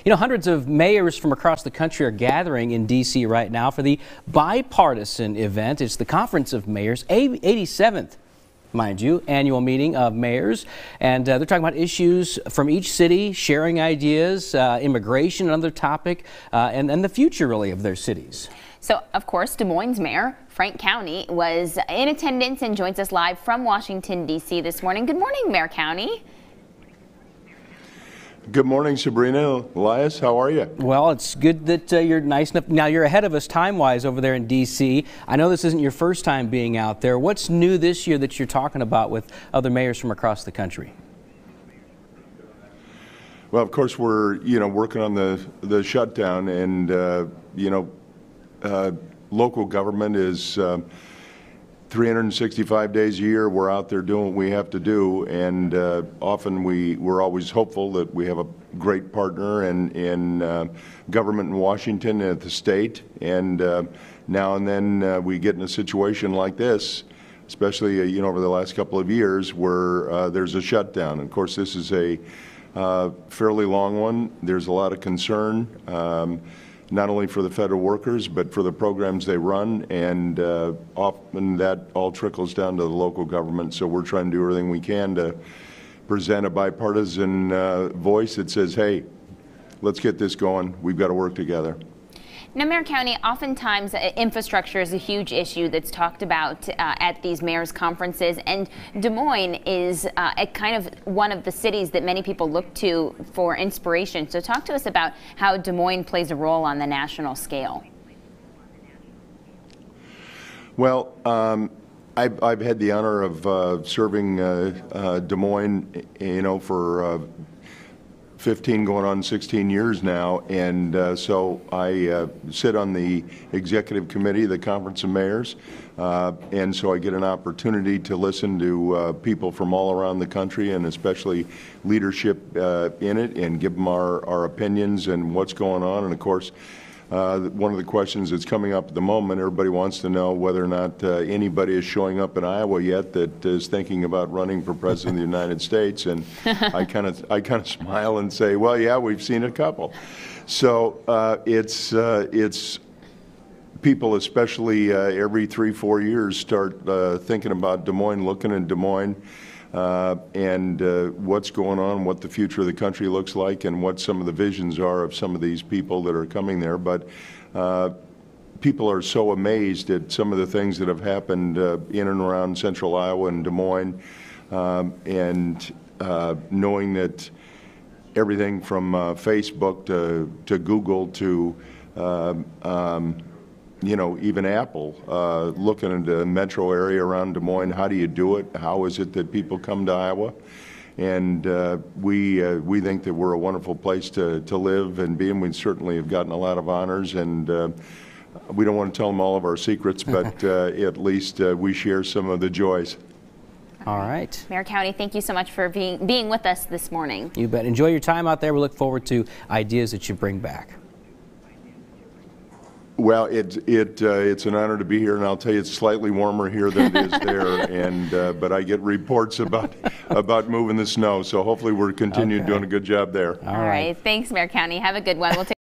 You know, hundreds of mayors from across the country are gathering in D.C. right now for the bipartisan event. It's the Conference of Mayors, 87th, mind you, annual meeting of mayors. And they're talking about issues from each city, sharing ideas, immigration, another topic, and the future, really, of their cities. So, of course, Des Moines Mayor Frank Cownie was in attendance and joins us live from Washington, D.C. this morning. Good morning, Mayor Cownie. Good morning, Sabrina. Elias, how are you? Well, it's good that you're nice enough. Now, you're ahead of us time-wise over there in D.C. I know this isn't your first time being out there. What's new this year that you're talking about with other mayors from across the country? Well, of course, we're, working on the shutdown, and, local government is 365 days a year. We're out there doing what we have to do, and often we're always hopeful that we have a great partner in government in Washington and at the state. And now and then we get in a situation like this, especially over the last couple of years, where there's a shutdown. And of course, this is a fairly long one. There's a lot of concern. Not only for the federal workers, but for the programs they run, and often that all trickles down to the local government. So we're trying to do everything we can to present a bipartisan voice that says, hey, let's get this going. We've got to work together. Now, Mayor Cownie, oftentimes infrastructure is a huge issue that's talked about at these mayors' conferences, and Des Moines is kind of one of the cities that many people look to for inspiration. So talk to us about how Des Moines plays a role on the national scale. Well, I've had the honor of serving Des Moines, for 15 going on 16 years now, and so I sit on the executive committee of the Conference of Mayors, and so I get an opportunity to listen to people from all around the country, and especially leadership in it, and give them our opinions and what's going on. And of course, one of the questions that's coming up at the moment, everybody wants to know whether or not anybody is showing up in Iowa yet that is thinking about running for president of the United States. And I kind of smile and say, well, yeah, we've seen a couple. So it's people, especially every 3-4 years, start thinking about Des Moines, looking at Des Moines, and what's going on, what the future of the country looks like, and what some of the visions are of some of these people that are coming there. But people are so amazed at some of the things that have happened in and around central Iowa and Des Moines, and knowing that everything from Facebook to Google to even Apple, looking into the metro area around Des Moines. How do you do it? How is it that people come to Iowa? And we think that we're a wonderful place to live and be, and we certainly have gotten a lot of honors. And we don't want to tell them all of our secrets, but at least we share some of the joys. All right. Mayor Cownie, thank you so much for being with us this morning. You bet. Enjoy your time out there. We look forward to ideas that you bring back. Well, it's an honor to be here, and I'll tell you, it's slightly warmer here than it is there. And but I get reports about moving the snow, so hopefully we're continuing doing a good job there. All right. Thanks, Mayor Cownie. Have a good one. We'll take